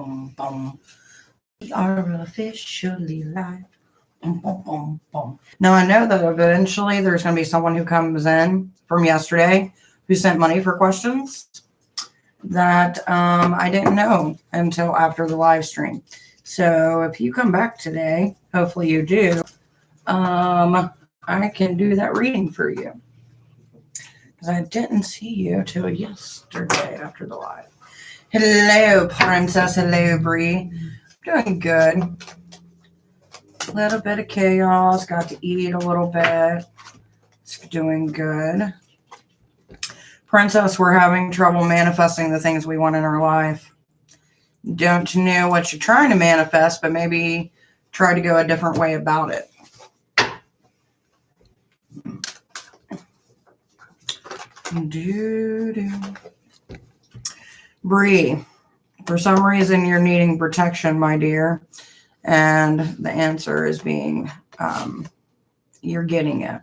boom, boom. We are officially live. Boom, boom, boom, boom. Now, I know that eventually there's going to be someone who comes in from yesterday who sent money for questions that I didn't know until after the live stream. So if you come back today, hopefully you do, I can do that reading for you. Because I didn't see you till yesterday after the live. Hello, Princess. Hello, Bree. Doing good. A little bit of chaos. Got to eat a little bit. It's doing good. Princess, we're having trouble manifesting the things we want in our life. Don't know what you're trying to manifest, but maybe try to go a different way about it. Bree, for some reason you're needing protection, my dear. And the answer is being, you're getting it.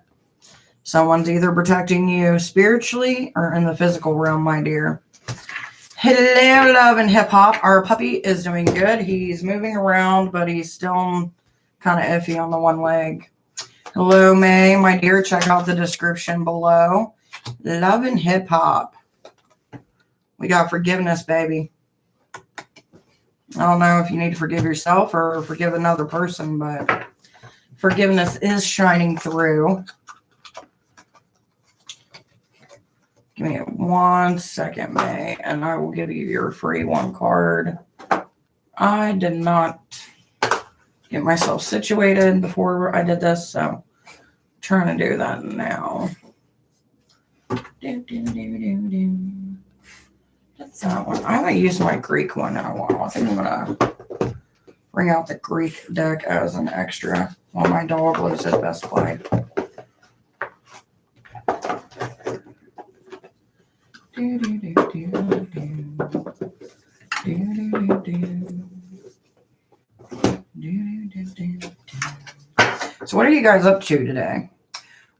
Someone's either protecting you spiritually or in the physical realm, my dear. Hello, love and hip hop. Our puppy is doing good. He's moving around, but he's still kind of iffy on the one leg. Hello, May, my dear. Check out the description below. Love and hip hop. We got forgiveness, baby. I don't know if you need to forgive yourself or forgive another person, but forgiveness is shining through. Give me 1 second, May, and I will give you your free one card. I did not get myself situated before I did this, so I'm trying to do that now. That's that one. I haven't used my Greek one in a while. I think I'm going to bring out the Greek deck as an extra while my dog lives his best life. So what are you guys up to today?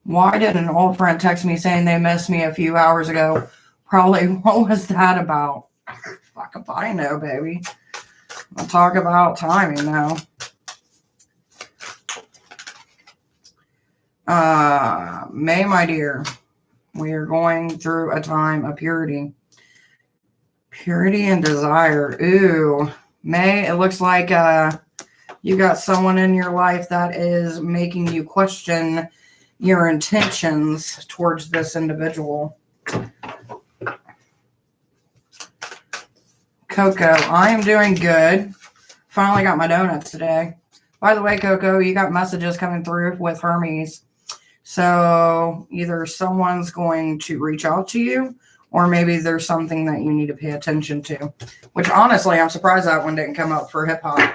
Why did an old friend text me saying they missed me a few hours ago? Probably, what was that about? Fuck if I know, baby. I'll talk about timing now. May, my dear, we are going through a time of purity. Purity and desire. Ooh, May, it looks like you got someone in your life that is making you question your intentions towards this individual. Coco, I am doing good. Finally got my donuts today. By the way, Coco, you got messages coming through with Hermes. So either someone's going to reach out to you, or maybe there's something that you need to pay attention to. Which honestly, I'm surprised that one didn't come up for hip hop.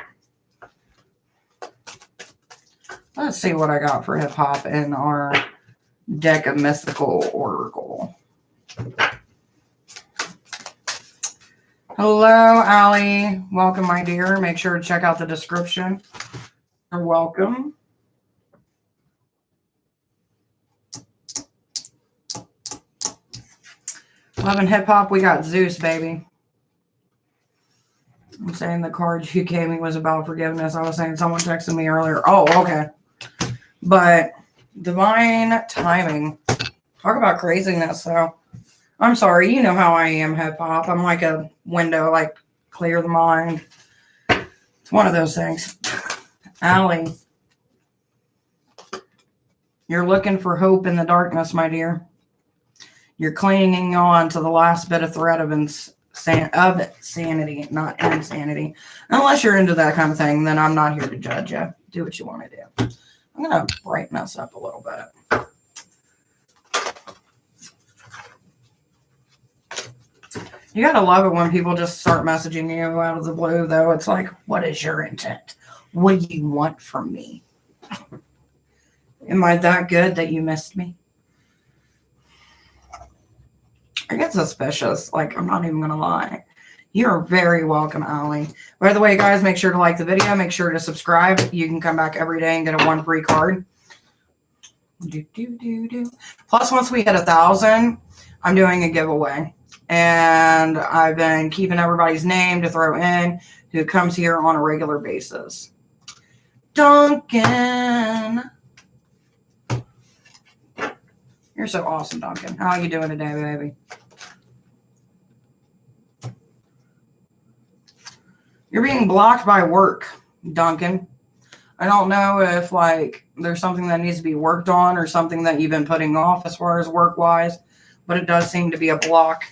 Let's see what I got for hip hop in our deck of mystical oracle. Hello, Allie. Welcome, my dear. Make sure to check out the description. You're welcome. Love and hip hop, we got Zeus, baby. I'm saying the card you gave me was about forgiveness. I was saying someone texted me earlier. Oh, okay. But divine timing. Talk about craziness, though. I'm sorry. You know how I am, hip hop. I'm like a window, like clear the mind. It's one of those things. Allie, you're looking for hope in the darkness, my dear. You're clinging on to the last bit of thread of sanity, not insanity. Unless you're into that kind of thing, then I'm not here to judge you. Do what you want to do. I'm going to brighten us up a little bit. You got to love it when people just start messaging you out of the blue, though. It's like, what is your intent? What do you want from me? Am I that good that you missed me? I get suspicious. Like, I'm not even going to lie. You're very welcome, Allie. By the way, guys, make sure to like the video. Make sure to subscribe. You can come back every day and get a 1 free card. Plus, once we hit 1,000, I'm doing a giveaway. And I've been keeping everybody's name to throw in who comes here on a regular basis. Duncan. You're so awesome, Duncan. How are you doing today, baby? You're being blocked by work, Duncan. I don't know if, like, there's something that needs to be worked on or something that you've been putting off as far as work-wise, but it does seem to be a block.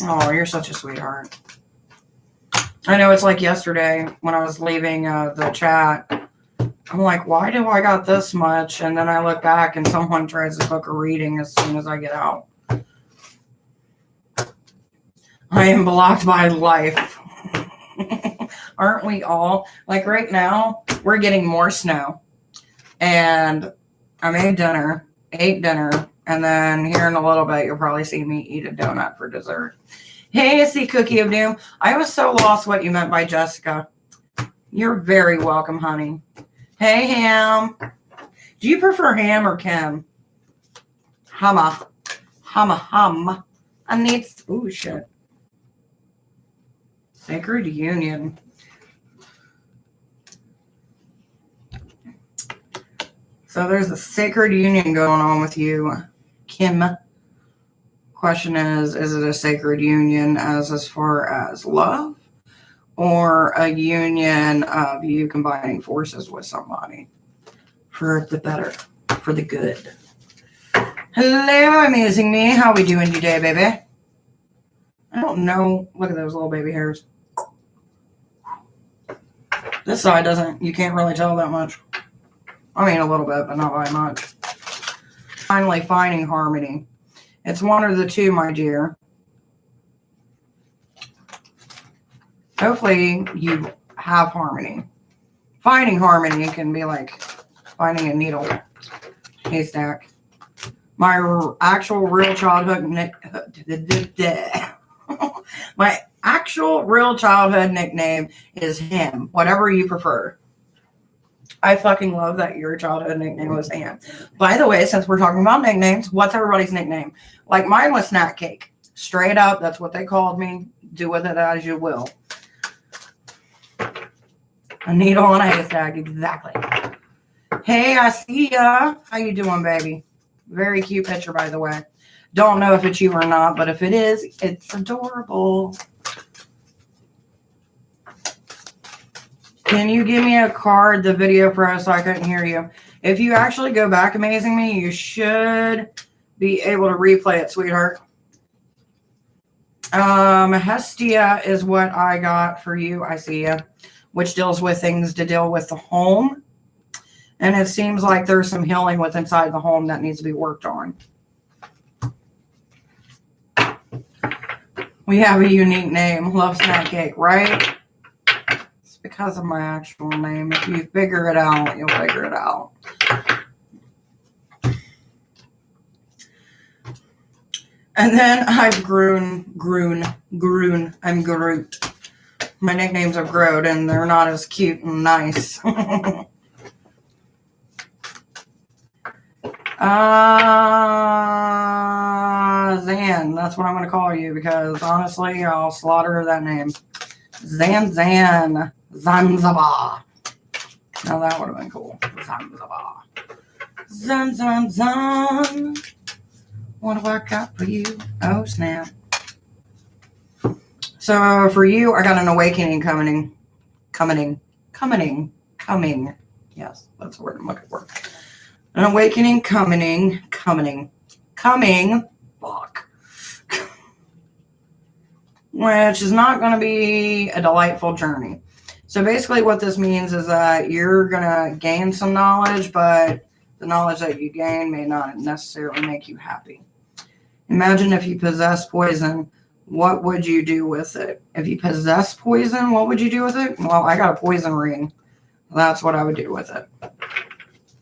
Oh, you're such a sweetheart. I know it's like yesterday when I was leaving the chat. I'm like, why do I got this much? And then I look back and someone tries to book a reading as soon as I get out. I am blocked by life. Aren't we all? Like right now, we're getting more snow. And I made dinner, ate dinner, and then here in a little bit, you'll probably see me eat a donut for dessert. Hey, it's the Cookie of Doom. I was so lost what you meant by Jessica. You're very welcome, honey. Hey, Ham. Do you prefer Ham or Kim? Humma. Humma hum. I need... Ooh, shit. Sacred Union. So there's a sacred union going on with you, Kim. Question is it a sacred union as far as love? Or a union of you combining forces with somebody for the better, for the good. Hello, amazing me. How we doing today, baby? I don't know. Look at those little baby hairs. This side doesn't, you can't really tell that much. I mean, a little bit, but not by much. Finally finding harmony. It's one or the two, my dear. Hopefully you have harmony. Finding harmony can be like finding a needle haystack. My actual real childhood my actual real childhood nickname is Ham. Whatever you prefer. I fucking love that your childhood nickname was Ham. By the way, since we're talking about nicknames, what's everybody's nickname? Like mine was Snack Cake. Straight up, that's what they called me. Do with it as you will. A needle on a haystack, exactly. Hey, I see ya. How you doing, baby? Very cute picture, by the way. Don't know if it's you or not, but if it is, it's adorable. Can you give me a card, the video for us, so I couldn't hear you? If you actually go back, amazing me, you should be able to replay it, sweetheart. Hestia is what I got for you. I see ya. Which deals with things to deal with the home. And it seems like there's some healing with inside the home that needs to be worked on. We have a unique name. Love Snack Cake, right? It's because of my actual name. If you figure it out, you'll figure it out. And then I've grown. I'm Groot. My nicknames have grown, and they're not as cute and nice. Zan, that's what I'm going to call you, because honestly, I'll slaughter that name. Zan. Zanzibar. Now that would have been cool. Zanzibar. Zan. What have I got for you? Oh, snap. So for you, I got an awakening coming. Yes, that's the word I'm looking for. An awakening coming. Fuck. Which is not going to be a delightful journey. So basically what this means is that you're going to gain some knowledge, but the knowledge that you gain may not necessarily make you happy. Imagine if you possess poison, what would you do with it? If you possess poison, what would you do with it? Well, I got a poison ring. That's what I would do with it.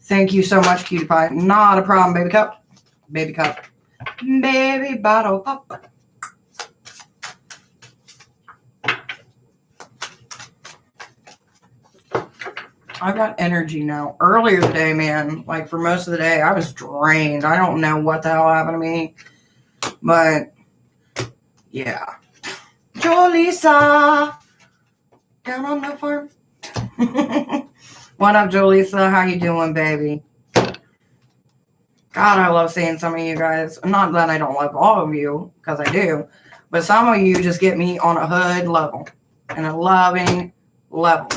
Thank you so much, Cutie Pie. Not a problem, baby cup. Baby cup. Baby bottle pop. I got energy now. Earlier today, man, like for most of the day, I was drained. I don't know what the hell happened to me. But, yeah. Just Jolisa. Down on the farm. What up, Jolisa? How you doing, baby? God, I love seeing some of you guys. Not that I don't love all of you, because I do. But some of you just get me on a hood level. And a loving level.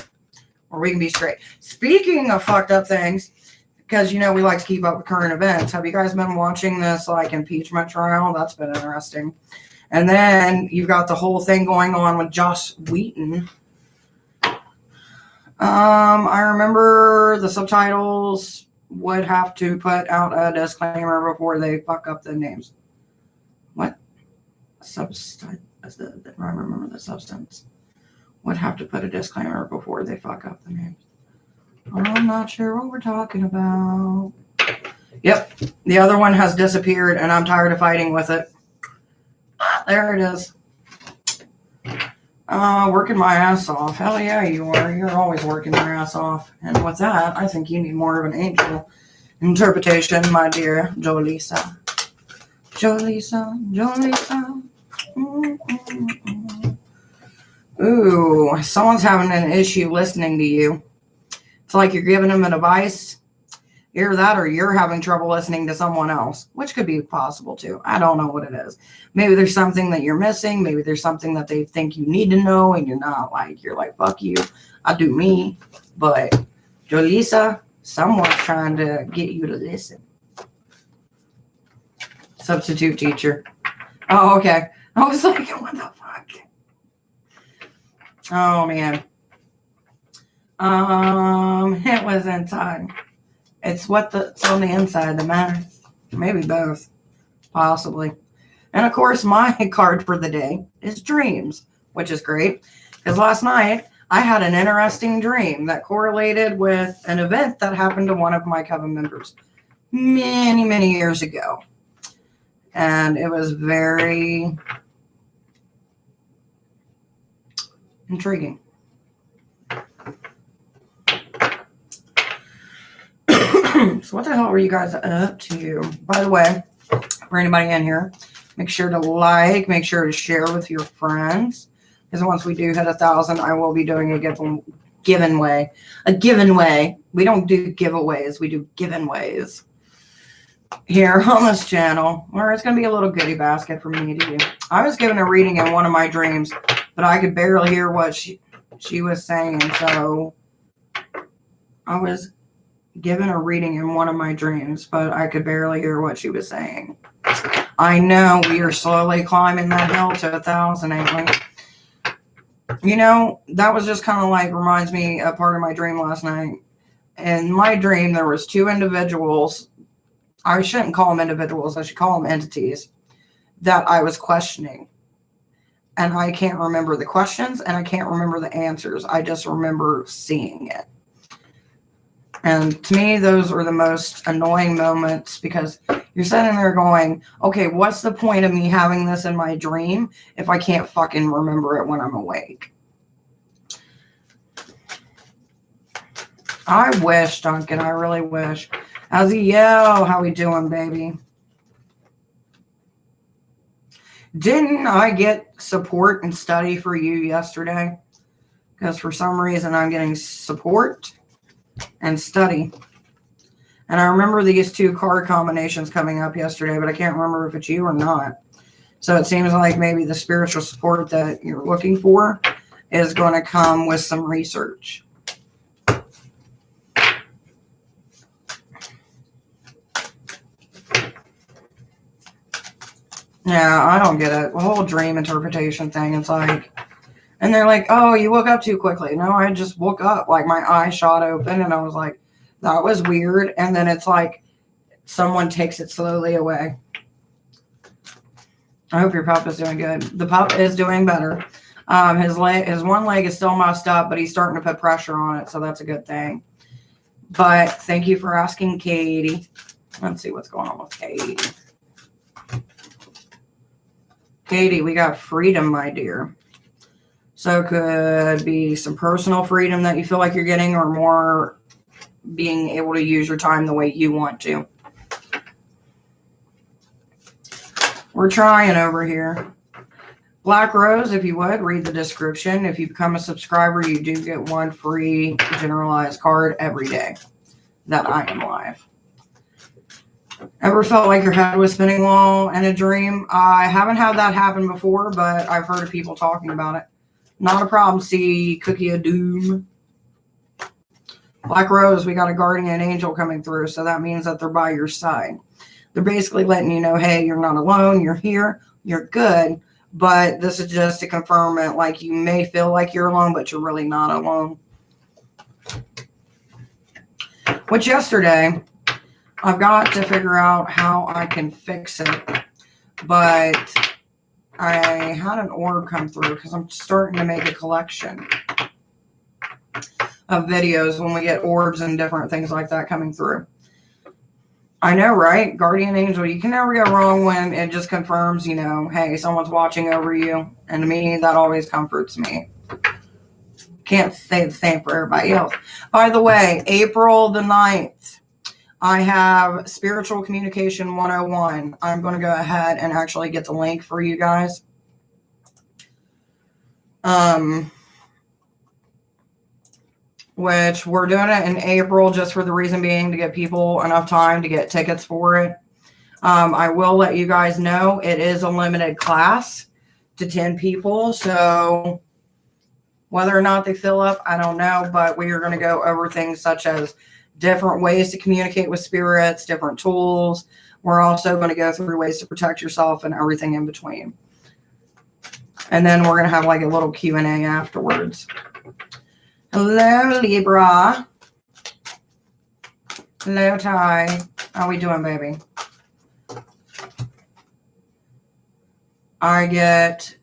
Where we can be straight. Speaking of fucked up things, because, you know, we like to keep up with current events. Have you guys been watching this, like, impeachment trial? That's been interesting. And then you've got the whole thing going on with Joss Wheaton. I remember the subtitles would have to put out a disclaimer before they fuck up the names. What? I remember the substance. Would have to put a disclaimer before they fuck up the names. I'm not sure what we're talking about. Yep. The other one has disappeared, and I'm tired of fighting with it. There it is. Working my ass off. Hell yeah, you are. You're always working your ass off. And with that, I think you need more of an angel interpretation, my dear Jolisa. Jolisa. Ooh, someone's having an issue listening to you. It's like you're giving them an advice. Either that or you're having trouble listening to someone else, which could be possible too. I don't know what it is. Maybe there's something that you're missing. Maybe there's something that they think you need to know and you're not. Like, you're like, fuck you. I do me. But Jolisa, someone's trying to get you to listen. Substitute teacher. Oh, okay. I was like, what the fuck? Oh, man. It was inside. It's what's on the inside that matters. Maybe both. Possibly. And of course, my card for the day is dreams, which is great. Because last night, I had an interesting dream that correlated with an event that happened to one of my coven members many, many years ago. And it was very intriguing. So what the hell were you guys up to? By the way, for anybody in here, make sure to like, make sure to share with your friends. Because once we do hit 1,000, I will be doing a giveaway. A giveaway. We don't do giveaways. We do giveaways here on this channel. Or it's going to be a little goodie basket for me to do. I was given a reading in one of my dreams, but I could barely hear what she was saying. So I was given a reading in one of my dreams, but I could barely hear what she was saying. I know we are slowly climbing that hill to 1,000, ain't we? You know, that was just kind of like reminds me a part of my dream last night. In my dream, there was two individuals. I shouldn't call them individuals. I should call them entities that I was questioning. And I can't remember the questions and I can't remember the answers. I just remember seeing it. And to me, those are the most annoying moments because you're sitting there going, okay, what's the point of me having this in my dream if I can't fucking remember it when I'm awake? I wish, Duncan, I really wish. Aziel, how we doing, baby? Didn't I get support and study for you yesterday? Because for some reason I'm getting support and study. And I remember these two card combinations coming up yesterday, but I can't remember if it's you or not. So it seems like maybe the spiritual support that you're looking for is going to come with some research. Yeah, I don't get it. The whole dream interpretation thing, it's like, and they're like, oh, you woke up too quickly. No, I just woke up, like my eye shot open, and I was like, that was weird. And then it's like, someone takes it slowly away. I hope your pup is doing good. The pup is doing better. His one leg is still messed up, but he's starting to put pressure on it, so that's a good thing. But thank you for asking, Katie. Let's see what's going on with Katie. Katie, we got freedom, my dear. So it could be some personal freedom that you feel like you're getting, or more being able to use your time the way you want to. We're trying over here. Black Rose, if you would, read the description. If you become a subscriber, you do get one free generalized card every day that I am live. Ever felt like your head was spinning while in a dream? I haven't had that happen before, but I've heard of people talking about it. Not a problem. See Cookie of Doom. Black Rose, we got a guardian angel coming through, so that means that they're by your side. They're basically letting you know, hey, you're not alone. You're here. You're good. But this is just to confirm it. Like, you may feel like you're alone, but you're really not alone. Which yesterday, I've got to figure out how I can fix it. But I had an orb come through because I'm starting to make a collection of videos when we get orbs and different things like that coming through. I know, right? Guardian angel, you can never go wrong when it just confirms, you know, hey, someone's watching over you. And to me, that always comforts me. Can't say the same for everybody else. By the way, April the 9th, I have Spiritual Communication 101. I'm going to go ahead and actually get the link for you guys. Which we're doing it in April just for the reason being to give people enough time to get tickets for it. I will let you guys know it is a limited class to 10 people. So whether or not they fill up, I don't know. But we are going to go over things such as different ways to communicate with spirits, different tools. We're also going to go through ways to protect yourself and everything in between. And then we're going to have like a little Q&A afterwards. Hello, Libra. Hello, Ty. How we doing, baby? I get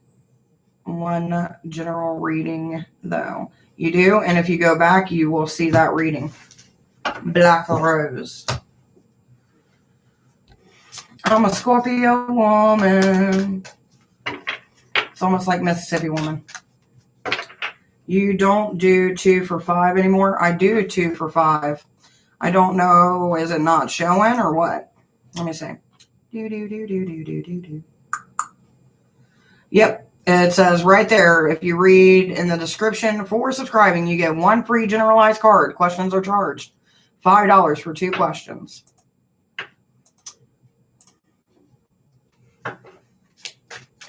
one general reading, though. You do, and if you go back, you will see that reading. Black Rose. I'm a Scorpio woman. It's almost like Mississippi woman. You don't do 2 for 5 anymore? I do 2 for 5. I don't know. Is it not showing or what? Let me see. Yep. It says right there, if you read in the description for subscribing, you get 1 free generalized card. Questions are charged. $5 for 2 questions.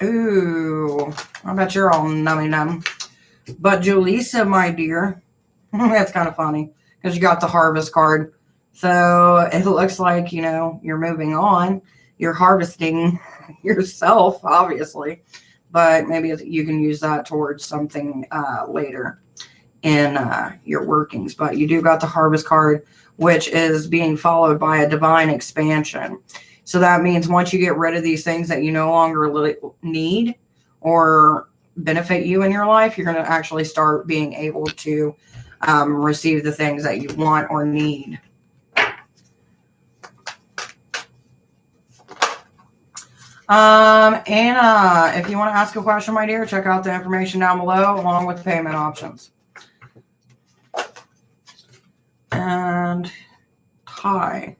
Ooh. I bet you're all nummy numb. But Julissa, my dear, that's kind of funny because you got the harvest card. So it looks like, you know, you're moving on. You're harvesting yourself, obviously. But maybe you can use that towards something later in your workings. But you do got the harvest card, which is being followed by a divine expansion. So that means once you get rid of these things that you no longer need or benefit you in your life, you're going to actually start being able to receive the things that you want or need. Anna, if you want to ask a question, my dear, check out the information down below along with the payment options. And Ty.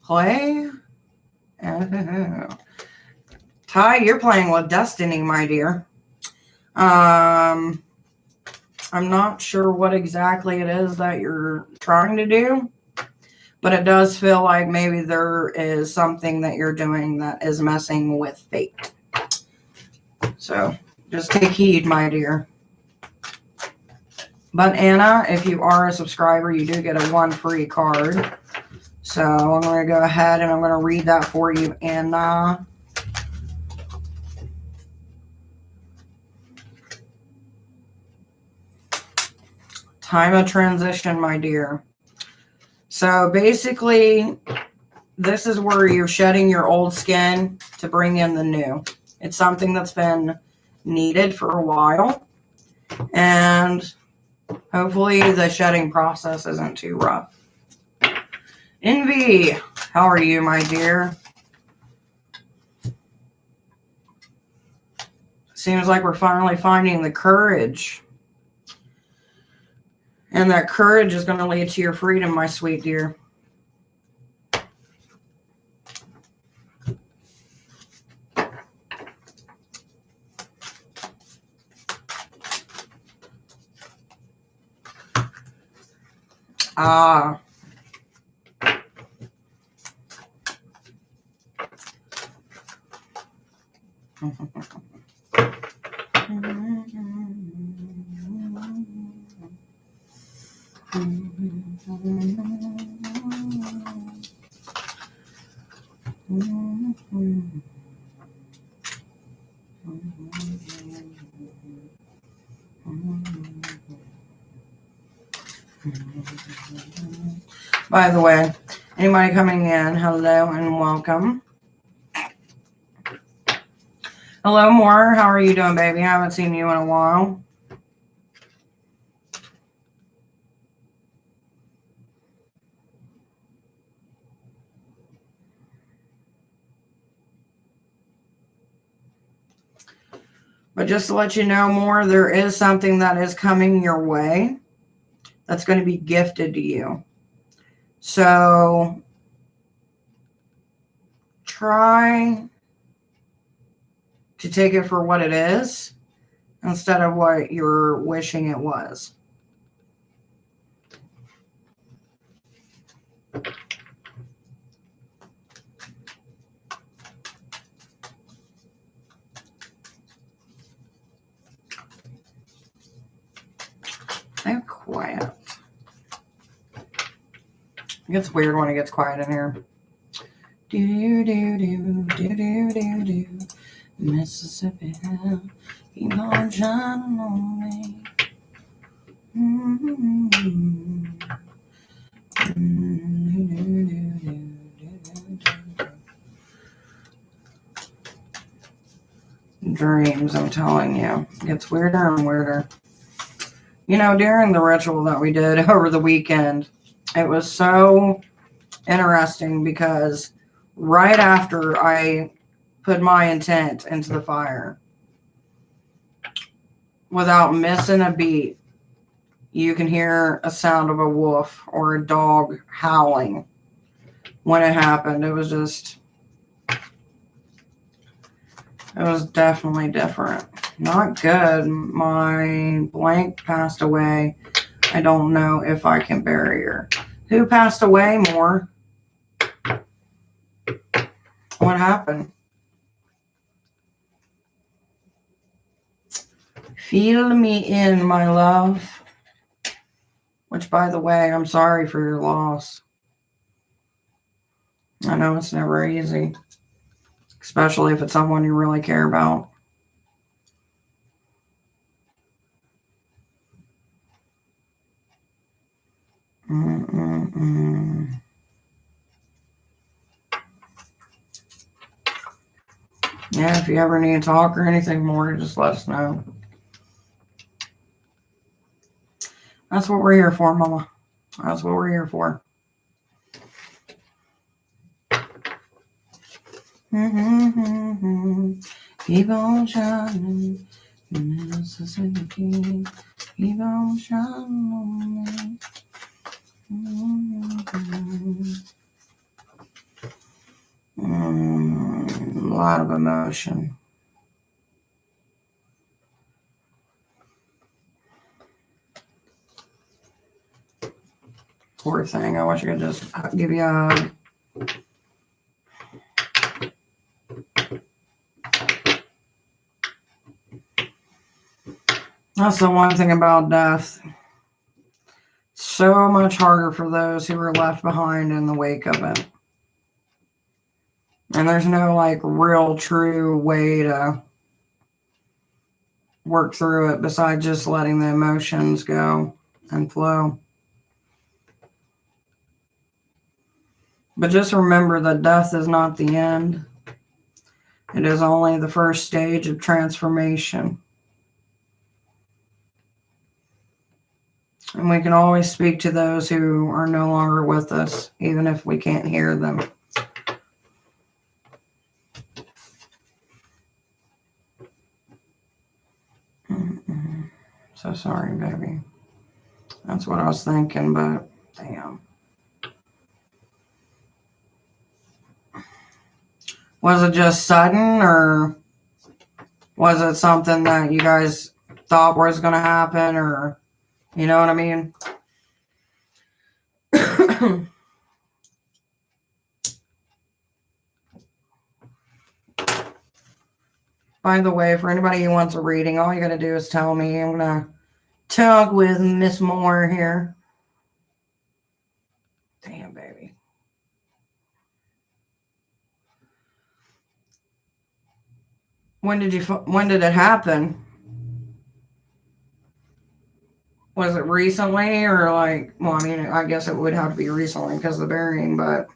Play? Ty, you're playing with destiny, my dear. I'm not sure what exactly it is that you're trying to do, but it does feel like maybe there is something that you're doing that is messing with fate. So just take heed, my dear. But Anna, if you are a subscriber, you do get a 1 free card. So I'm going to go ahead and I'm going to read that for you, Anna. Time of transition, my dear. So basically, this is where you're shedding your old skin to bring in the new. It's something that's been needed for a while. And hopefully the shedding process isn't too rough. Envy, how are you, my dear? Seems like we're finally finding the courage. And that courage is going to lead to your freedom, my sweet dear. Ah. By the way, anybody coming in, hello and welcome. Hello, Moore. How are you doing, baby? I haven't seen you in a while. But just to let you know more, there is something that is coming your way that's going to be gifted to you. So try to take it for what it is instead of what you're wishing it was. I'm quiet. It gets weird when it gets quiet in here. Do do do do do do do. Mississippi, keep on shining on me. Dreams, I'm telling you, it gets weirder and weirder. You know, during the ritual that we did over the weekend, it was so interesting because right after I put my intent into the fire, without missing a beat, you can hear a sound of a wolf or a dog howling when it happened. It was definitely different. Not good. My blank passed away. I don't know if I can bury her. Who passed away more? What happened? Feel me in, my love. Which, by the way, I'm sorry for your loss. I know it's never easy, especially if it's someone you really care about. Yeah, if you ever need to talk or anything more, just let us know. That's what we're here for, Mama. That's what we're here for. Keep on shining, Mississippi. Keep on shining. A lot of emotion. Poor thing. I wish I could just give you a hug. That's the one thing about death. So much harder for those who are left behind in the wake of it. And there's no like real true way to work through it besides just letting the emotions go and flow. But just remember that death is not the end. It is only the first stage of transformation. And we can always speak to those who are no longer with us, even if we can't hear them. So sorry, baby. That's what I was thinking, but damn. Was it just sudden, or was it something that you guys thought was going to happen, or you know what I mean? By the way, for anybody who wants a reading, all you got to do is tell me. I'm going to talk with Miss Moore here. Damn, baby. When did it happen? Was it recently or like, well, I mean, I guess it would have to be recently because of the burying, but.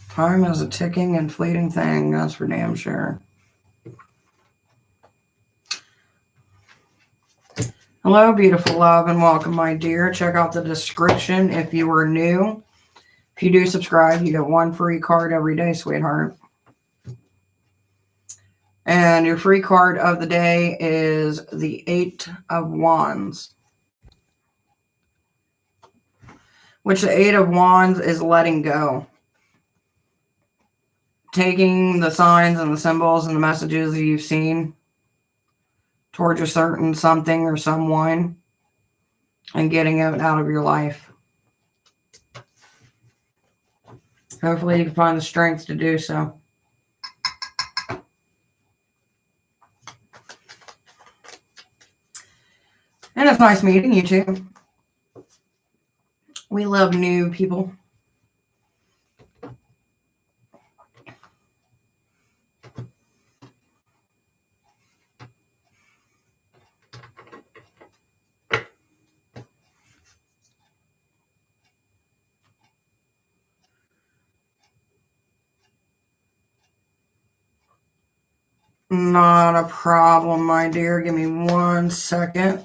Time is a ticking and fleeting thing, that's for damn sure. Hello, beautiful love, and welcome, my dear. Check out the description if you are new. If you do subscribe, you get one free card every day, sweetheart. And your free card of the day is the 8 of Wands. Which the 8 of Wands is letting go. Taking the signs and the symbols and the messages that you've seen towards a certain something or someone and getting it out of your life. Hopefully you can find the strength to do so. And it's nice meeting you too. We love new people. Not a problem, my dear. Give me 1 second.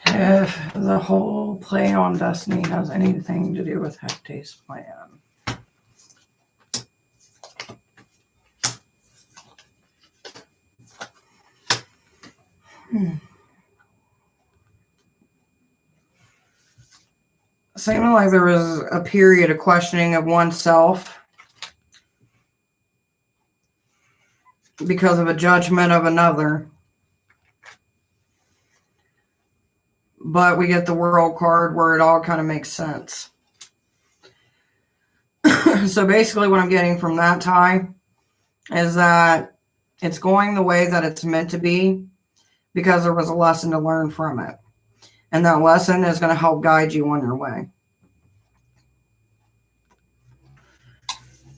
If the whole play on destiny has anything to do with Hecte's plan. Seemed like there was a period of questioning of oneself because of a judgment of another. But we get the World card where it all kind of makes sense. So basically what I'm getting from that time is that it's going the way that it's meant to be because there was a lesson to learn from it. And that lesson is going to help guide you on your way.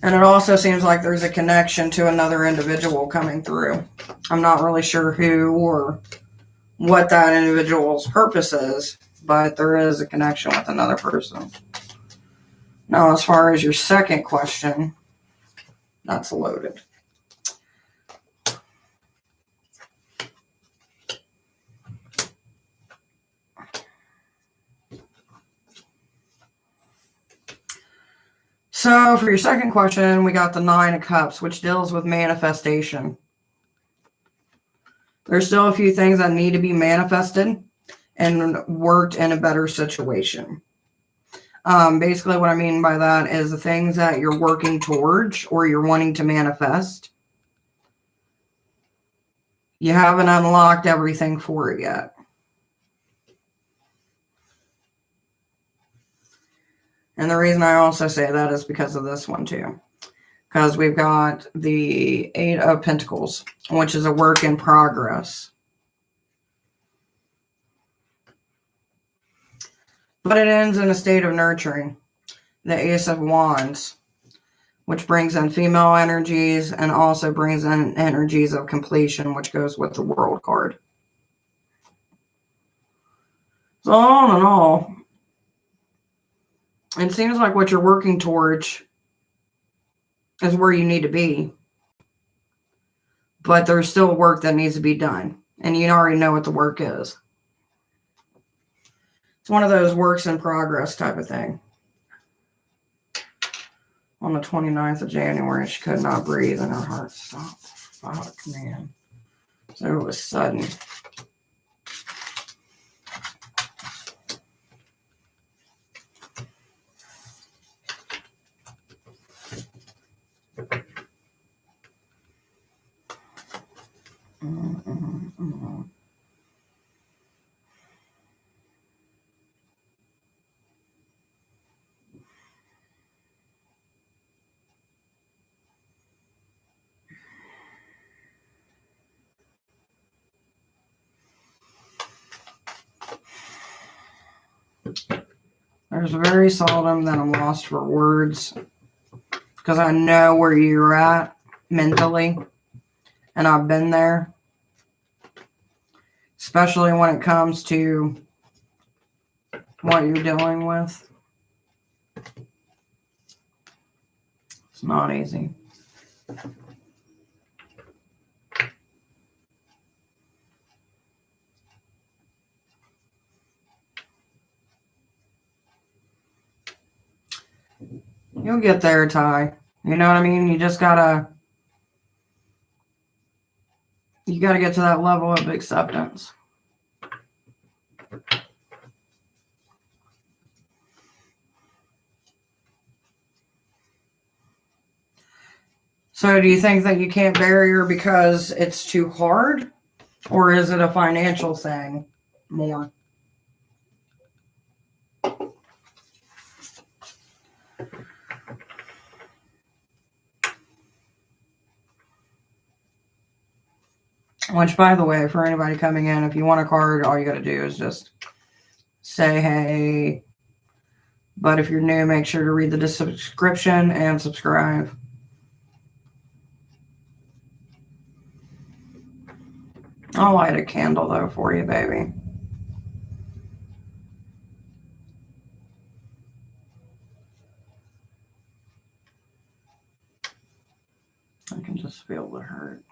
And it also seems like there's a connection to another individual coming through. I'm not really sure who or what that individual's purpose is, but there is a connection with another person. Now, as far as your second question, that's loaded. So for your second question, we got the 9 of Cups, which deals with manifestation. There's still a few things that need to be manifested and worked in a better situation. Basically what I mean by that is the things that you're working towards or you're wanting to manifest. You haven't unlocked everything for it yet. And the reason I also say that is because of this one too. Because we've got the 8 of Pentacles, which is a work in progress. But it ends in a state of nurturing. The Ace of Wands, which brings in female energies and also brings in energies of completion, which goes with the World card. So all in all, it seems like what you're working towards is where you need to be. But there's still work that needs to be done. And you already know what the work is. It's one of those works in progress type of thing. on the 29th of January. She could not breathe and her heart stopped. Fuck, man. So it was sudden. There's very seldom that I'm lost for words because I know where you're at mentally, and I've been there, especially when it comes to what you're dealing with. It's not easy. You'll get there, Ty. You know what I mean? You just gotta get to that level of acceptance. So do you think that you can't bury her because it's too hard? Or is it a financial thing more? Which, by the way, for anybody coming in, if you want a card, all you got to do is just say, hey. But if you're new, make sure to read the description and subscribe. I'll light a candle, though, for you, baby. I can just feel the hurt.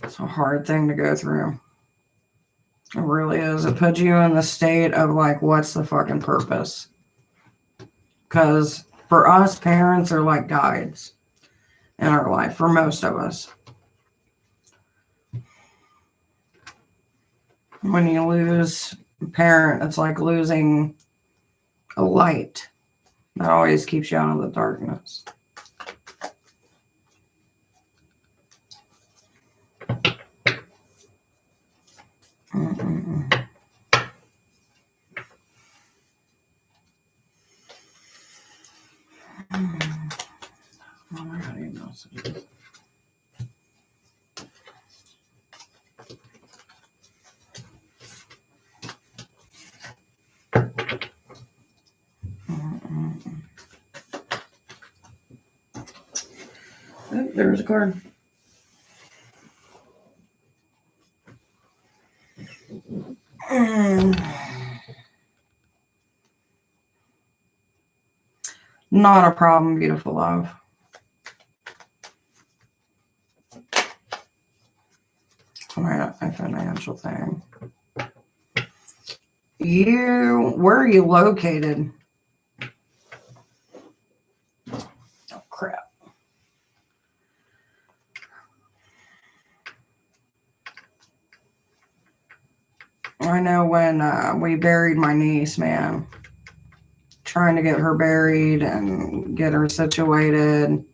It's a hard thing to go through. It really is. It puts you in the state of like, what's the fucking purpose? Because for us, parents are like guides in our life, for most of us. When you lose a parent, it's like losing a light that always keeps you out of the darkness. Oh, there's a card. Not a problem, beautiful love. Alright, a financial thing. Where are you located? Oh, crap. I know when we buried my niece, man, trying to get her buried and get her situated.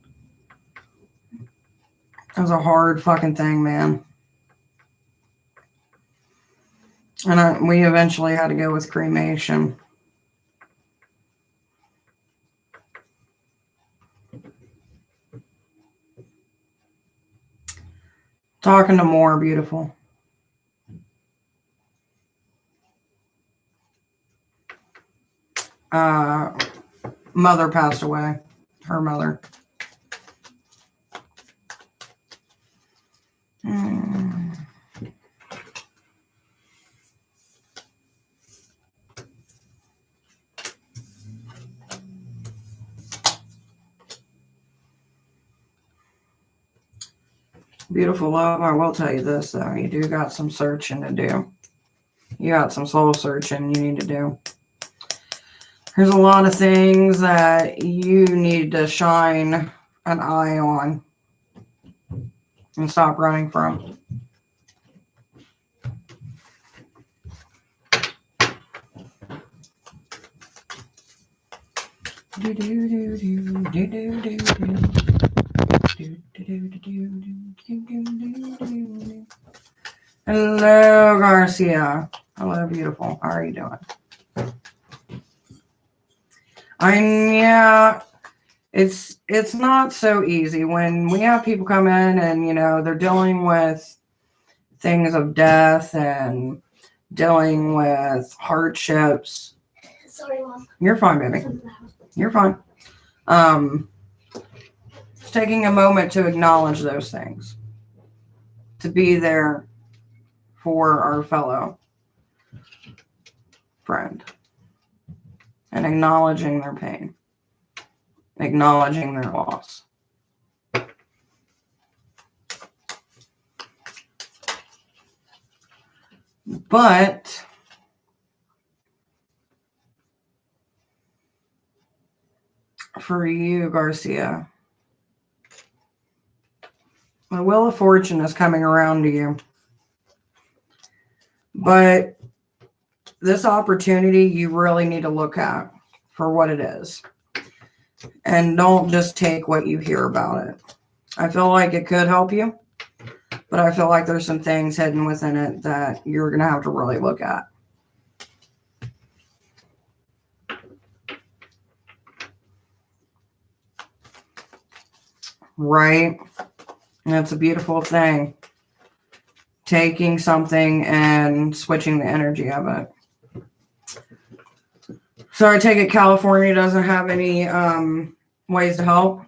It was a hard fucking thing, man. And we eventually had to go with cremation. Talking to more, beautiful. Mother passed away. Her mother. Beautiful love, I will tell you this, though. You do got some searching to do. You got some soul searching you need to do. There's a lot of things that you need to shine an eye on and stop running from. Hello, Garcia. Hello, beautiful. How are you doing? Yeah, it's not so easy when we have people come in and, you know, they're dealing with things of death and dealing with hardships. Sorry, Mom. You're fine, baby. You're fine. It's taking a moment to acknowledge those things, to be there for our fellow friend and acknowledging their pain, acknowledging their loss. But for you, Garcia, the Wheel of Fortune is coming around to you. But this opportunity, you really need to look at for what it is. And don't just take what you hear about it. I feel like it could help you, but I feel like there's some things hidden within it that you're going to have to really look at. Right? And it's a beautiful thing. Taking something and switching the energy of it. So I take it California doesn't have any ways to help.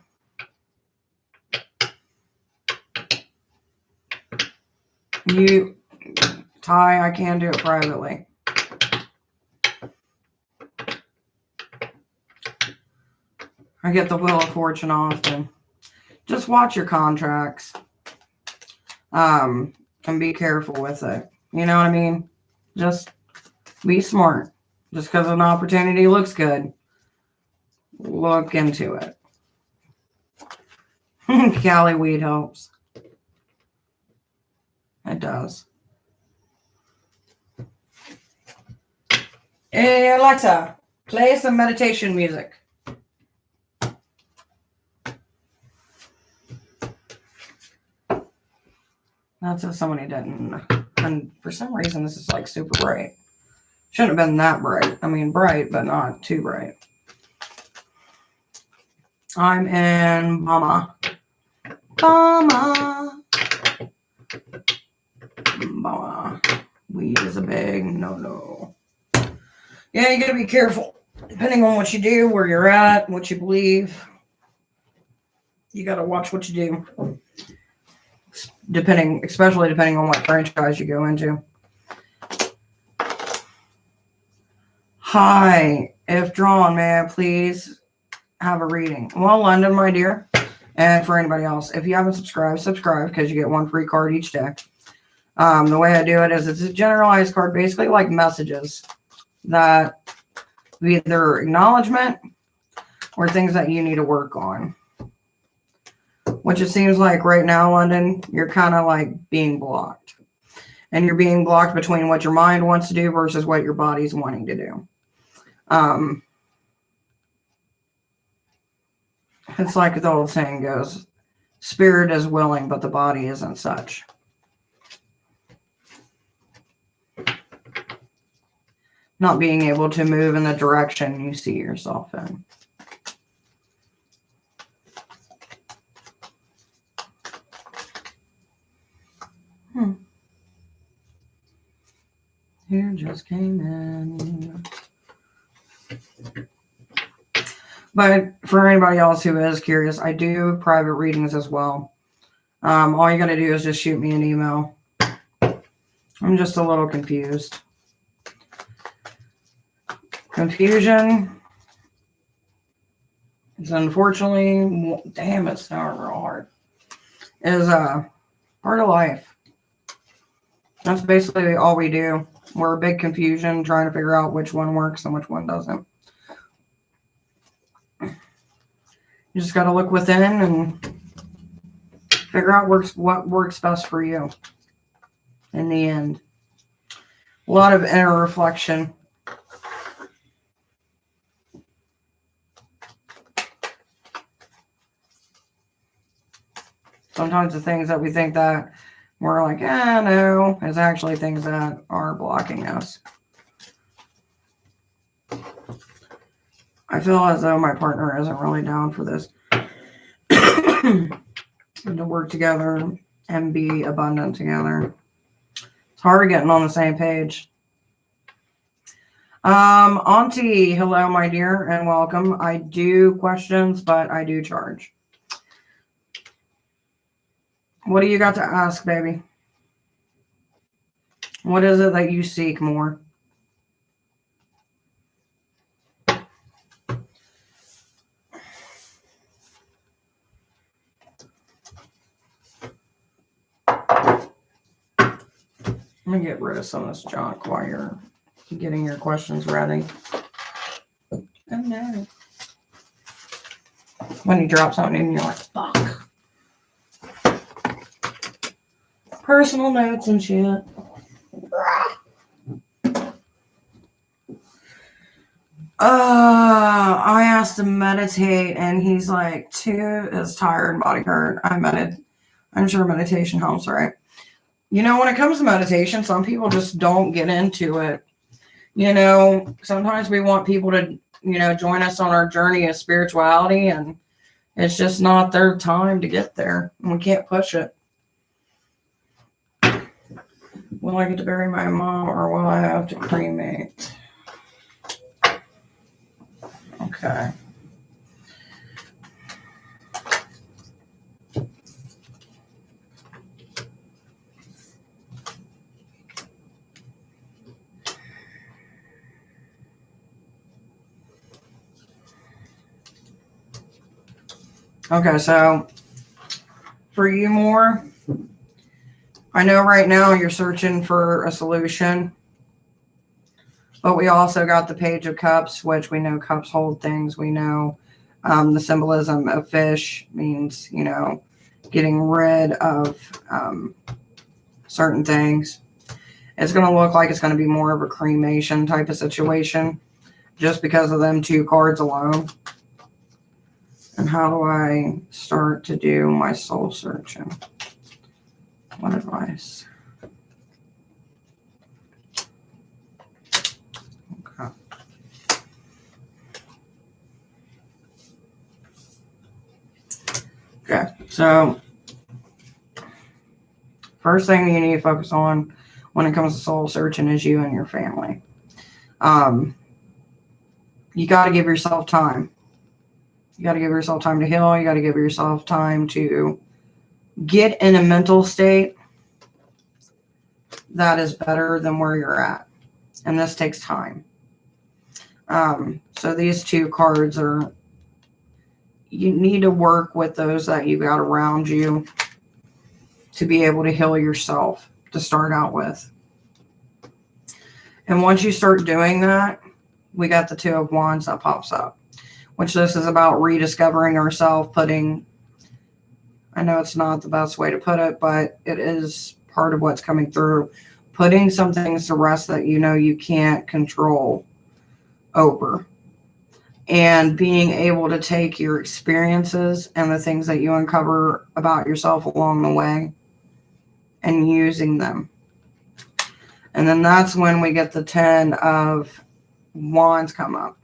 Ty, I can do it privately. I get the Wheel of Fortune often. Just watch your contracts. And be careful with it. You know what I mean? Just be smart. Just because an opportunity looks good, look into it. Cali weed helps. It does. Hey, Alexa, play some meditation music. That's if somebody didn't. And for some reason, this is like super bright. Shouldn't have been that bright. I mean, bright, but not too bright. I'm in Mama. Weed is a big no-no. Yeah, you gotta be careful. Depending on what you do, where you're at, what you believe. You gotta watch what you do. Especially depending on what franchise you go into. Hi, if drawn, may I please have a reading? Well, London, my dear, and for anybody else, if you haven't subscribed, subscribe because you get one free card each day. The way I do it is it's a generalized card, basically like messages that either acknowledgement or things that you need to work on. Which it seems like right now, London, you're kind of like being blocked. And you're being blocked between what your mind wants to do versus what your body's wanting to do. It's like the old saying goes, spirit is willing, but the body isn't such. Not being able to move in the direction you see yourself in. Here just came in. But for anybody else who is curious, I do private readings as well. All you got to do is just shoot me an email. I'm just a little confused. Confusion is unfortunately, damn, it's not real hard, is part of life. That's basically all we do. We're a big confusion trying to figure out which one works and which one doesn't. You just got to look within and figure out what works best for you in the end. A lot of inner reflection. Sometimes the things that we think that we're like, no, is actually things that are blocking us. I feel as though my partner isn't really down for this. And to work together and be abundant together. It's hard getting on the same page. Auntie, hello, my dear, and welcome. I do questions, but I do charge. What do you got to ask, baby? What is it that you seek more? I'm going to get rid of some of this junk while you're getting your questions ready. Oh, no. When you drop something in, you're like, fuck. Personal notes and shit. I asked him to meditate, and he's like, too is tired, body hurt. I'm sure meditation helps, right? You know, when it comes to meditation, some people just don't get into it. You know, sometimes we want people to, join us on our journey of spirituality, and it's just not their time to get there. And we can't push it. Will I get to bury my mom, or will I have to cremate? Okay. Okay, so for you more, I know right now you're searching for a solution, but we also got the Page of Cups, which we know cups hold things. We know the symbolism of fish means, getting rid of certain things. It's going to look like it's going to be more of a cremation type of situation just because of them two cards alone. And how do I start to do my soul searching? What advice? Okay. Okay, so first thing you need to focus on when it comes to soul searching is you and your family. You got to give yourself time. You got to give yourself time to heal. You got to give yourself time to get in a mental state that is better than where you're at. And this takes time. So these two cards are, you need to work with those that you got around you to be able to heal yourself to start out with. And once you start doing that, we got the Two of Wands that pops up, which this is about rediscovering ourselves, I know it's not the best way to put it, but it is part of what's coming through, putting some things to rest that you can't control over, and being able to take your experiences and the things that you uncover about yourself along the way and using them. And then that's when we get the 10 of Wands come up.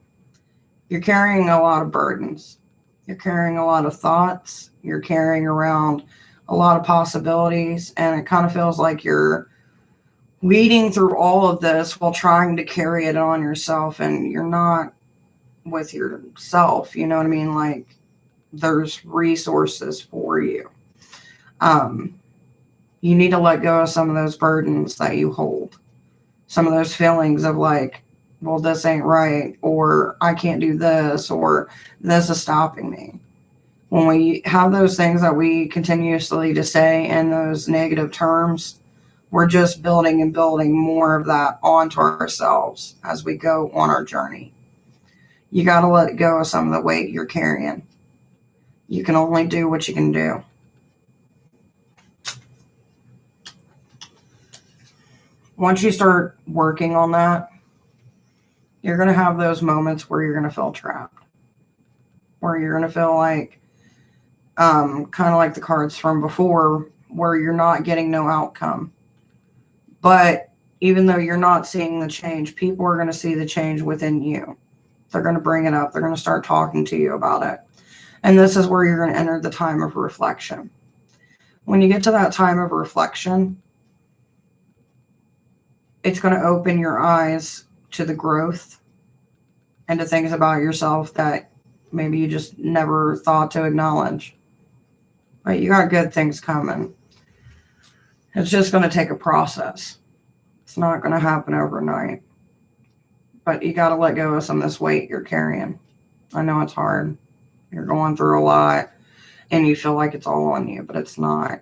You're carrying a lot of burdens. You're carrying a lot of thoughts. You're carrying around a lot of possibilities. And it kind of feels like you're weeding through all of this while trying to carry it on yourself. And you're not with yourself. You know what I mean? Like, there's resources for you. You need to let go of some of those burdens that you hold. Some of those feelings of like, well, this ain't right, or I can't do this, or this is stopping me. When we have those things that we continuously to say in those negative terms, We're just building and building more of that onto ourselves as we go on our journey. You got to let go of some of the weight you're carrying. You can only do what you can do. Once you start working on that, you're going to have those moments where you're going to feel trapped, where you're going to feel like, kind of like the cards from before, where you're not getting no outcome. But even though you're not seeing the change, people are going to see the change within you. They're going to bring it up. They're going to start talking to you about it. And this is where you're going to enter the time of reflection. When you get to that time of reflection, it's going to open your eyes to the growth and to things about yourself that maybe you just never thought to acknowledge. But you got good things coming. It's just going to take a process. It's not going to happen overnight. But you got to let go of some of this weight you're carrying. I know it's hard. You're going through a lot and you feel like it's all on you, but it's not.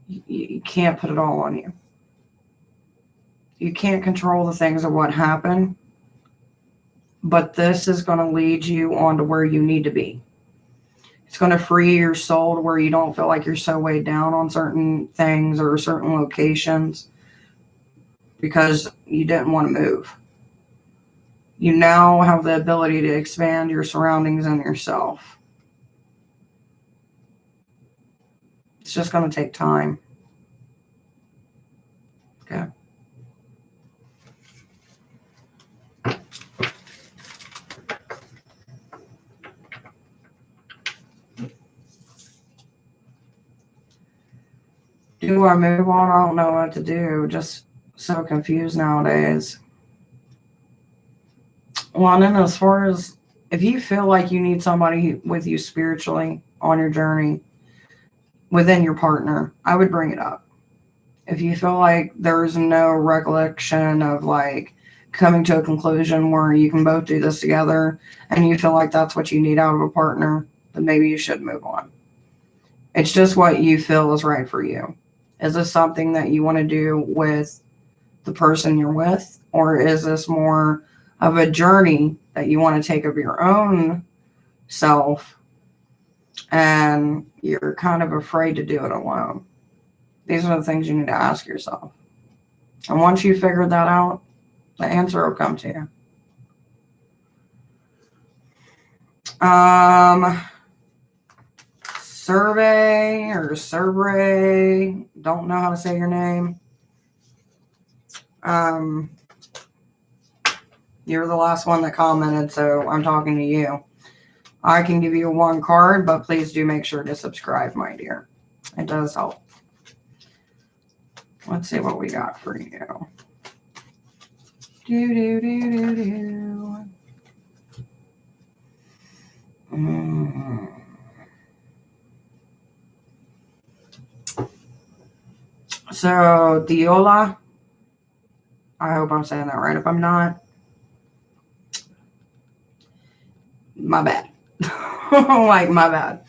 You can't put it all on you. You can't control the things of what happened, but this is going to lead you on to where you need to be. It's going to free your soul to where you don't feel like you're so weighed down on certain things or certain locations because you didn't want to move. You now have the ability to expand your surroundings and yourself. It's just going to take time. Okay. Do I move on? I don't know what to do. Just so confused nowadays. Well, and as far as if you feel like you need somebody with you spiritually on your journey within your partner, I would bring it up. If you feel like there's no recollection of like coming to a conclusion where you can both do this together and you feel like that's what you need out of a partner, then maybe you should move on. It's just what you feel is right for you. Is this something that you want to do with the person you're with? Or is this more of a journey that you want to take of your own self and you're kind of afraid to do it alone? These are the things you need to ask yourself. And once you figure that out, the answer will come to you. Survey or Survey, don't know how to say your name. You're the last one that commented, so I'm talking to you. I can give you one card, but please do make sure to subscribe, my dear. It does help. Let's see what we got for you. So, Diola, I hope I'm saying that right. If I'm not, my bad. Like, my bad.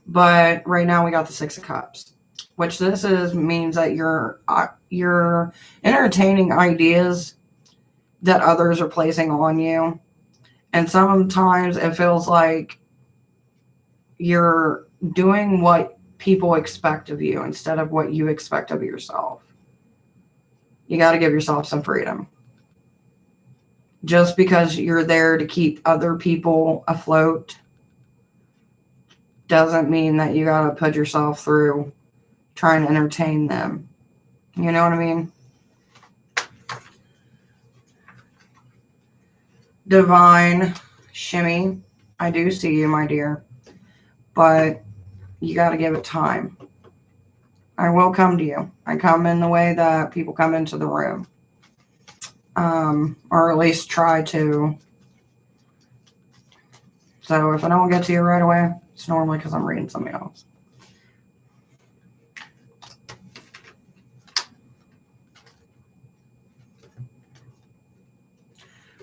But right now we got the Six of Cups, which means that you're entertaining ideas that others are placing on you. And sometimes it feels like you're doing what people expect of you instead of what you expect of yourself. You got to give yourself some freedom. Just because you're there to keep other people afloat doesn't mean that you got to put yourself through trying to entertain them. You know what I mean? Divine Shimmy, I do see you, my dear, but you got to give it time. I will come to you. I come in the way that people come into the room, or at least try to. So if I don't get to you right away, it's normally because I'm reading something else.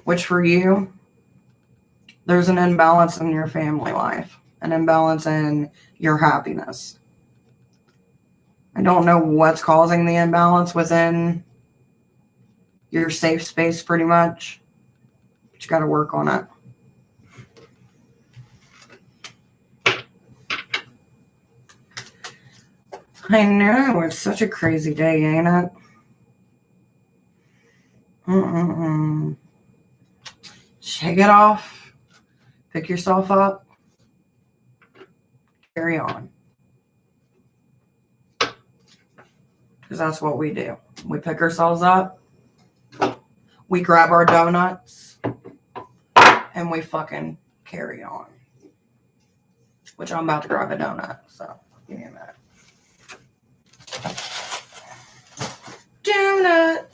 Which for you, there's an imbalance in your family life, an imbalance in your happiness. I don't know what's causing the imbalance within your safe space pretty much. But you got to work on it. I know. It's such a crazy day, ain't it? Shake it off. Pick yourself up. Carry on. Because that's what we do. We pick ourselves up. We grab our donuts. And we fucking carry on. Which I'm about to grab a donut. So, give me a minute. Donut.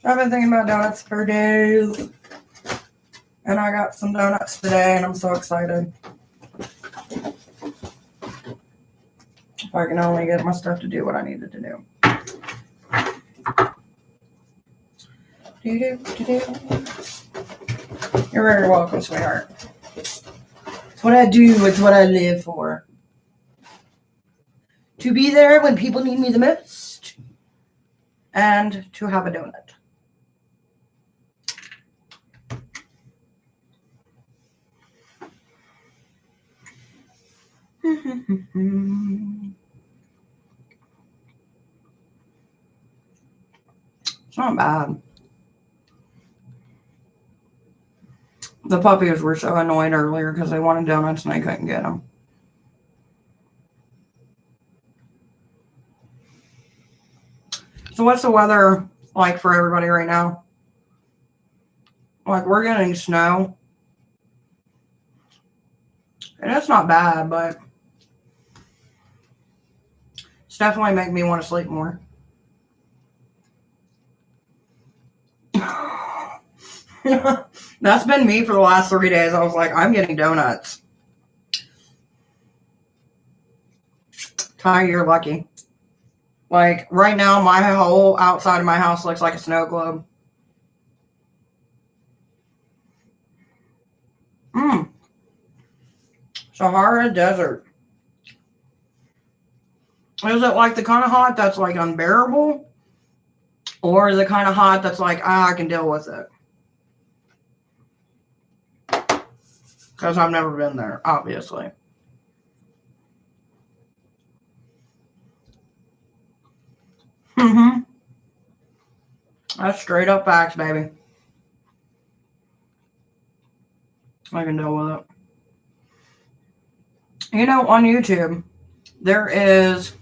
I've been thinking about donuts for days. And I got some donuts today, and I'm so excited. If I can only get my stuff to do what I needed to do. You're very welcome, sweetheart. It's what I do. It's what I live for. To be there when people need me the most. And to have a donut. It's not bad. The puppies were so annoyed earlier because they wanted donuts and I couldn't get them. So what's the weather like for everybody right now? Like, we're getting snow. And it's not bad, but it's definitely making me want to sleep more. That's been me for the last 3 days. I was like, I'm getting donuts. Ty, you're lucky. Like, right now, my whole outside of my house looks like a snow globe. Sahara Desert. Is it like the kind of hot that's like unbearable? Or is it kind of hot that's like, I can deal with it? Because I've never been there, obviously. That's straight up facts, baby. I can deal with it. You know, on YouTube, there is,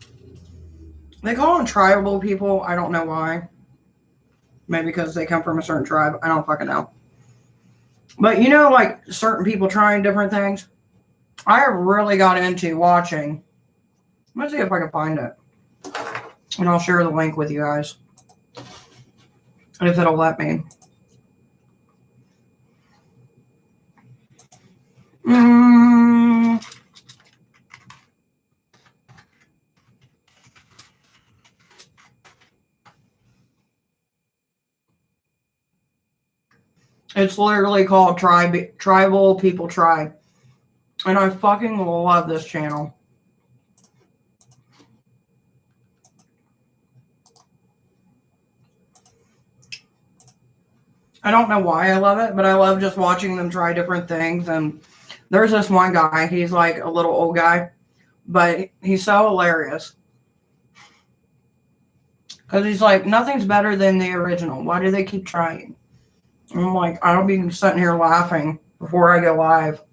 they call them tribal people. I don't know why. Maybe because they come from a certain tribe. I don't fucking know. But you know, like certain people trying different things. I have really got into watching. Let's see if I can find it. And I'll share the link with you guys. If it'll let me. It's literally called Tribal People Try. And I fucking love this channel. I don't know why I love it, but I love just watching them try different things. And there's this one guy, he's like a little old guy, but he's so hilarious. Because he's like, nothing's better than the original. Why do they keep trying? And I'm like, I'll be sitting here laughing before I go live.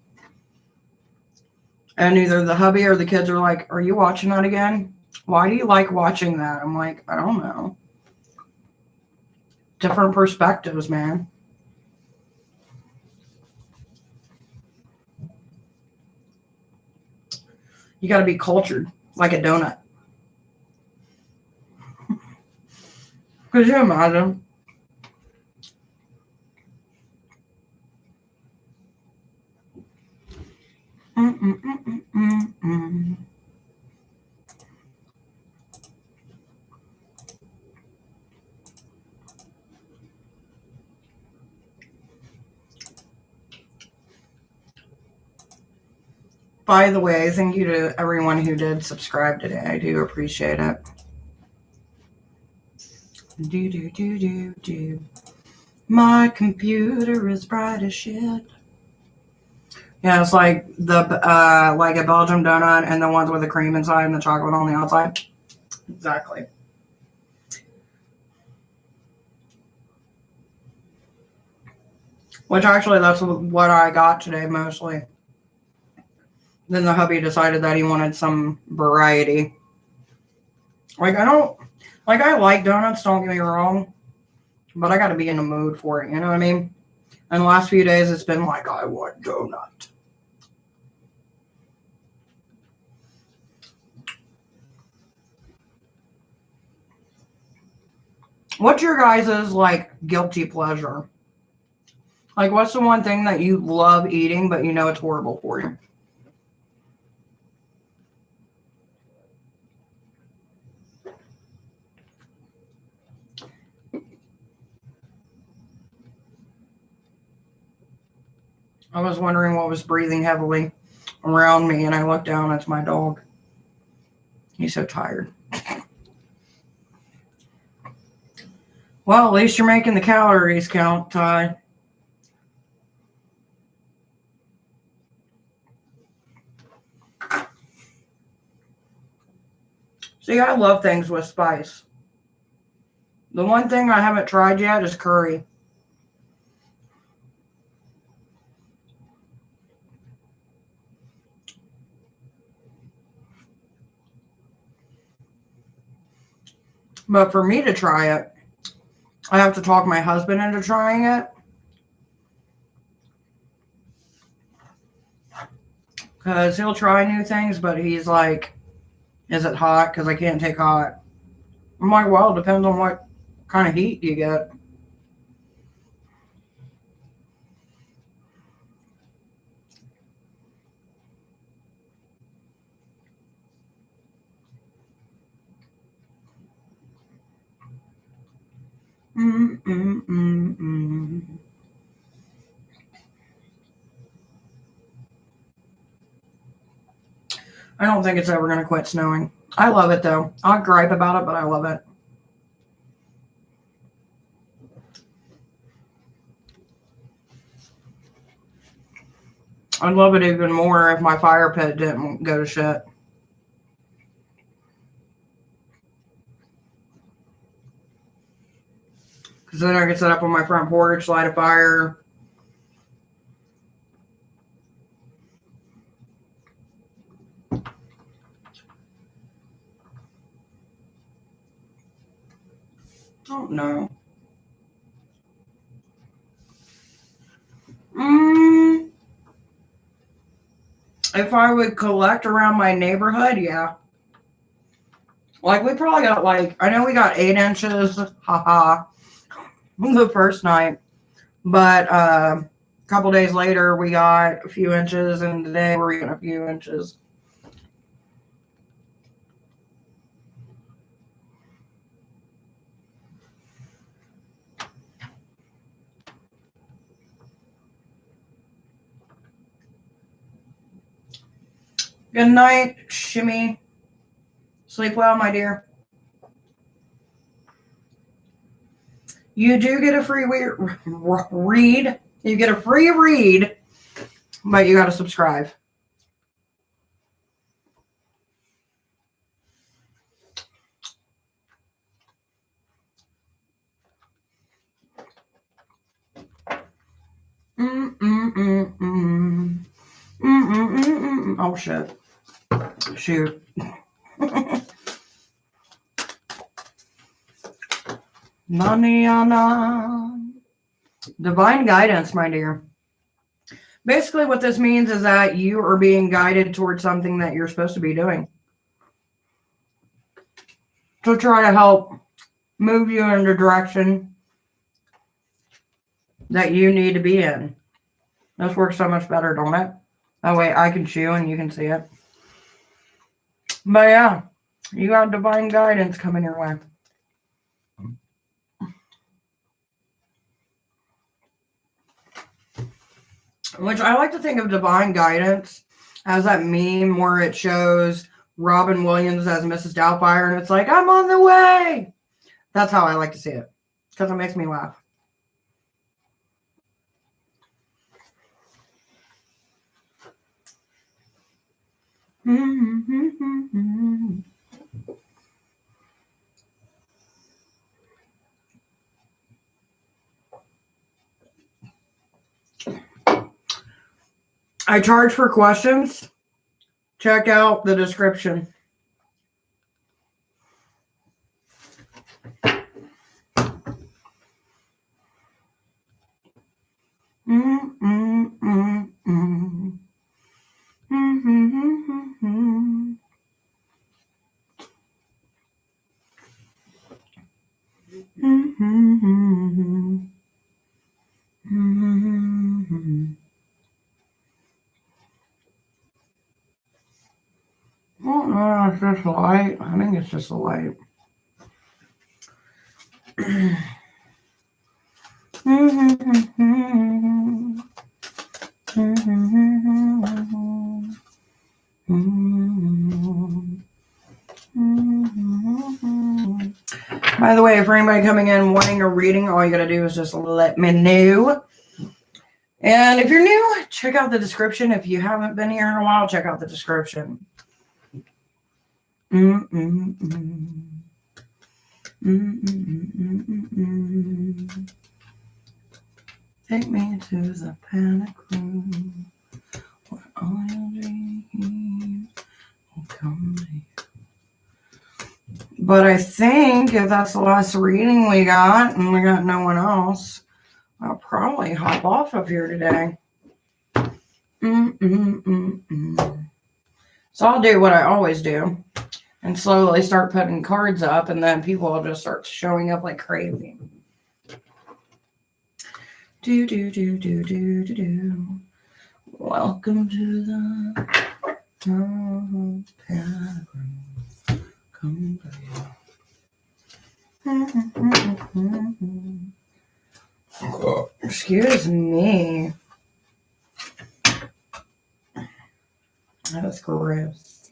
And either the hubby or the kids are like, are you watching that again? Why do you like watching that? I'm like, I don't know. Different perspectives, man. You got to be cultured like a donut. Could you imagine? By the way, thank you to everyone who did subscribe today. I do appreciate it. Do. My computer is bright as shit. Yeah, it's like the like a Belgian donut and the ones with the cream inside and the chocolate on the outside. Exactly. Which actually, that's what I got today mostly. Then the hubby decided that he wanted some variety. Like, I like donuts, don't get me wrong, but I got to be in the mood for it, you know what I mean? And the last few days, it's been like, I want donut. What's your guys' like guilty pleasure? Like, what's the one thing that you love eating, but you know it's horrible for you? I was wondering what was breathing heavily around me, and I looked down. It's my dog. He's so tired. Well, at least you're making the calories count, Ty. See, I love things with spice. The one thing I haven't tried yet is curry. But for me to try it, I have to talk my husband into trying it. Because he'll try new things, but he's like, is it hot? Because I can't take hot. I'm like, well, it depends on what kind of heat you get. I don't think it's ever going to quit snowing. I love it, though. I'll gripe about it, but I love it. I'd love it even more if my fire pit didn't go to shit. Because then I could sit up on my front porch, light a fire. Oh, no. If I would collect around my neighborhood, yeah. Like, we probably got, like, I know we got 8 inches, haha, the first night. But a couple days later, we got a few inches, and today we're getting a few inches. Good night, Shimmy. Sleep well, my dear. You do get a free read. You get a free read, but you got to subscribe. Oh, shit. Shoot. Naniana. Divine guidance, my dear. Basically, what this means is that you are being guided towards something that you're supposed to be doing to try to help move you in the direction that you need to be in. This works so much better, don't it? That way I can chew and you can see it. But yeah, you got divine guidance coming your way. Which I like to think of divine guidance has that meme where it shows Robin Williams as Mrs. Doubtfire, and it's like, I'm on the way. That's how I like to see it, because it makes me laugh. I charge for questions. Check out the description. Well, no, it's just a light. I think it's just a light. By the way, for anybody coming in wanting a reading, all you gotta do is just let me know. And if you're new, check out the description. If you haven't been here in a while, check out the description. Take me to the panic room where all your dreams will come to you. But I think if that's the last reading we got and we got no one else, I'll probably hop off of here today. So I'll do what I always do and slowly start putting cards up, and then people will just start showing up like crazy. Welcome to the panic room. Come to you. Excuse me. That was gross.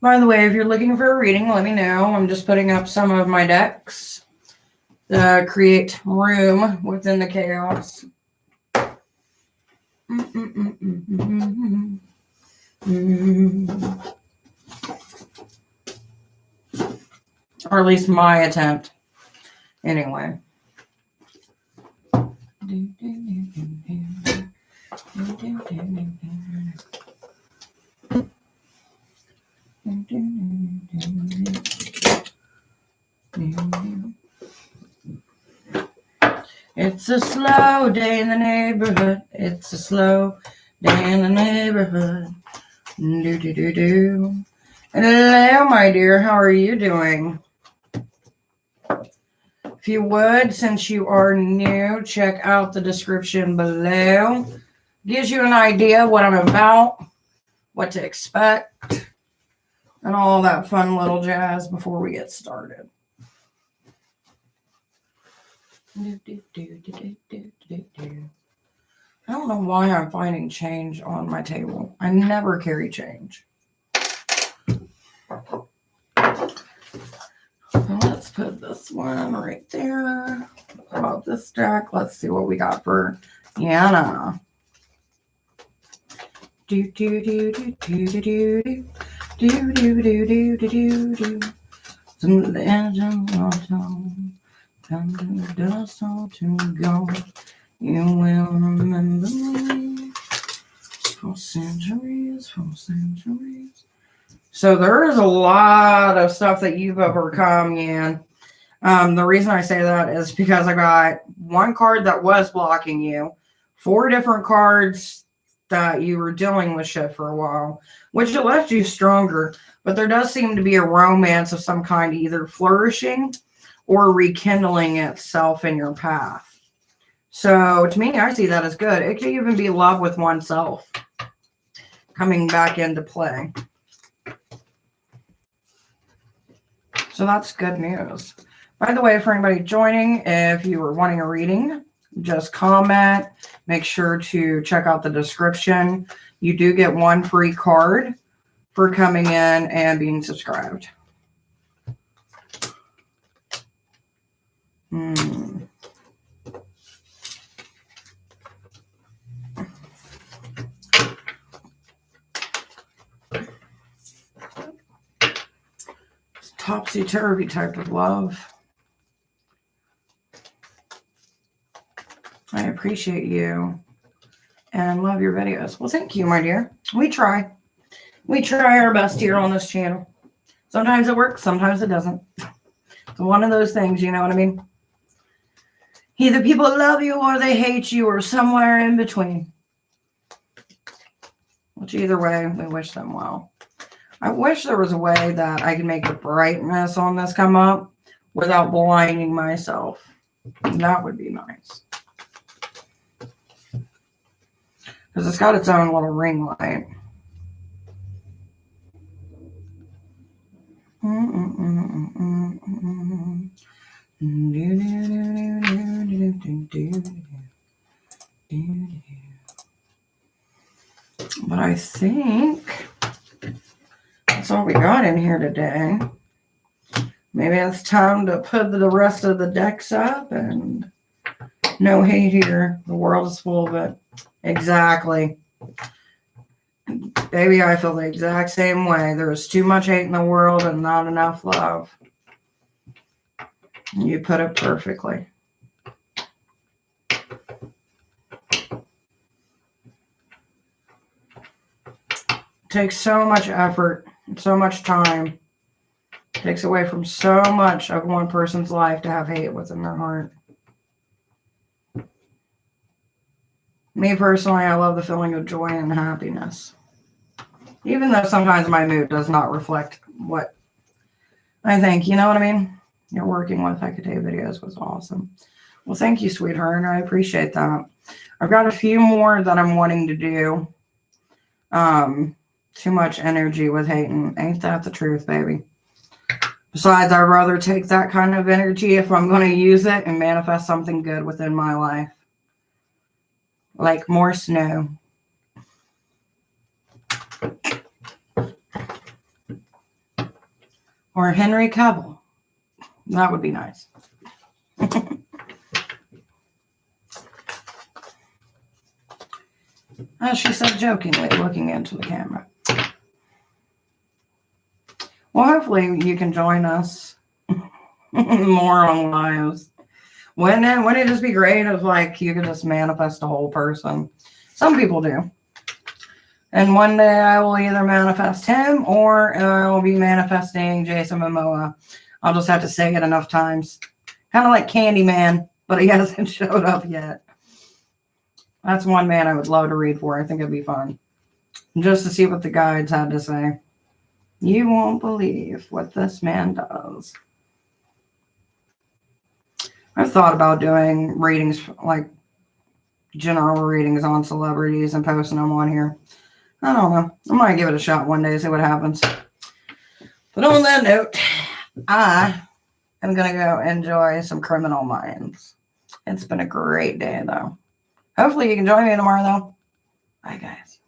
By the way, if you're looking for a reading, let me know. I'm just putting up some of my decks to create room within the chaos. Or at least my attempt. Anyway. It's a slow day in the neighborhood. It's a slow day in the neighborhood. Hello, my dear. How are you doing? If you would, since you are new, check out the description below. Gives you an idea of what I'm about, what to expect, and all that fun little jazz before we get started. I don't know why I'm finding change on my table. I never carry change. So let's put this one right there. How about this deck? Let's see what we got for Yana. Some legend of time. Come to the dust all to go. You will remember me for centuries, for centuries. So there is a lot of stuff that you've overcome, Yan. The reason I say that is because I got one card that was blocking you, 4 different cards that you were dealing with shit for a while, which it left you stronger. But there does seem to be a romance of some kind either flourishing or rekindling itself in your path. So to me, I see that as good. It could even be love with oneself coming back into play. So that's good news. By the way, for anybody joining, if you were wanting a reading, just comment. Make sure to check out the description. You do get one free card for coming in and being subscribed. Topsy-turvy type of love. I appreciate you and love your videos. Well, thank you, my dear. We try. We try our best here on this channel. Sometimes it works, sometimes it doesn't. It's one of those things, you know what I mean? Either people love you or they hate you or somewhere in between. Which either way, we wish them well. I wish there was a way that I could make the brightness on this come up without blinding myself. That would be nice. Because it's got its own little ring light. But I think that's all we got in here today. Maybe it's time to put the rest of the decks up and no hate here. The world is full of it. Exactly. Baby, I feel the exact same way. There is too much hate in the world and not enough love. You put it perfectly. It takes so much effort, so much time. It takes away from so much of one person's life to have hate within their heart. Me personally, I love the feeling of joy and happiness. Even though sometimes my mood does not reflect what I think. You know what I mean? You're working with Hecate videos was awesome. Well, thank you, sweetheart. I appreciate that. I've got a few more that I'm wanting to do. Too much energy with hating. Ain't that the truth, baby? Besides, I'd rather take that kind of energy if I'm going to use it and manifest something good within my life. Like more snow. Or Henry Cavill. That would be nice. As she said jokingly, looking into the camera. Well, hopefully you can join us more on lives. Wouldn't it just be great if, like, you could just manifest a whole person? Some people do. And one day I will either manifest him or I will be manifesting Jason Momoa. I'll just have to say it enough times. Kind of like Candyman, but he hasn't showed up yet. That's one man I would love to read for. I think it'd be fun. Just to see what the guides had to say. You won't believe what this man does. I've thought about doing readings, like general readings on celebrities and posting them on here. I don't know. I might give it a shot one day, see what happens. But on that note, I am going to go enjoy some Criminal Minds. It's been a great day, though. Hopefully you can join me tomorrow, though. Bye, guys.